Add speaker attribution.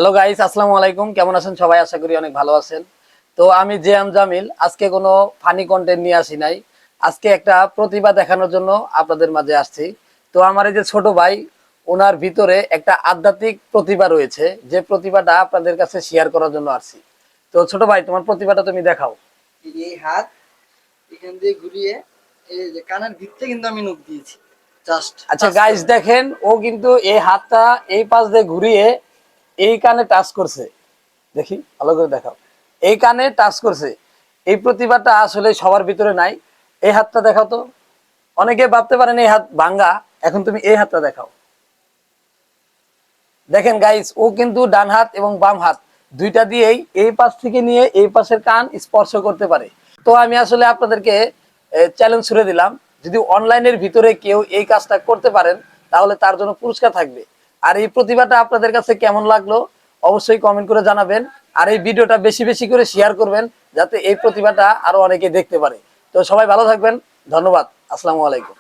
Speaker 1: Hello guys, আসসালামু আলাইকুম। কেমন আছেন সবাই? আশা করি অনেক ভালো আছেন। তো আমি জেএম জামিল আজকে কোনো ফানি কন্টেন্ট নিয়ে আসি নাই। আজকে একটা প্রতিভা দেখানোর জন্য আপনাদের মাঝে আসছি। তো আমার এই যে ছোট ভাই, ওনার ভিতরে একটা আধ্যাত্মিক প্রতিভা রয়েছে, যে প্রতিভাটা আপনাদের কাছে শেয়ার করার জন্য আসছি। তো ছোট ভাই, তোমার প্রতিভাটা তুমি দেখাও।
Speaker 2: এই হাত এখান দিয়ে ঘুরিয়ে এই যে কানের ভিতরে কিন্তু আমি নখ দিয়েছি। জাস্ট
Speaker 1: আচ্ছা
Speaker 2: টাচ
Speaker 1: গাইস,
Speaker 2: করে।
Speaker 1: দেখেন ও কিন্তু এই হাতটা এই পাশ দিয়ে ঘুরিয়ে এই কানে টাচ করছে। দেখি, ভালো করে দেখাও। এই কানে টাচ করছে। এই প্রতিভাটা আসলে সবার ভিতরে নাই। এই হাতটা দেখাও তো। অনেকে ভাবতে পারেন এই হাত ভাঙ্গা, এখন তুমি এই হাতটা দেখাও। দেখেন গাইস, ও কিন্তু ডান হাত এবং বাম হাত দুইটা দিয়েই এই পাশ থেকে নিয়ে এই পাশের কান স্পর্শ করতে পারে। তো আমি আসলে আপনাদেরকে চ্যালেঞ্জ ছুড়ে দিলাম, যদি অনলাইনের ভিতরে কেউ এই কাজটা করতে পারেন তাহলে তার জন্য পুরস্কার থাকবে। আর এই প্রতিভাটা আপনাদের কাছে কেমন লাগলো অবশ্যই কমেন্ট করে জানাবেন। আর এই ভিডিওটা বেশি বেশি করে শেয়ার করবেন, যাতে এই প্রতিভাটা আরো অনেকে দেখতে পারে। তো সবাই ভালো থাকবেন। ধন্যবাদ। আসসালামু আলাইকুম।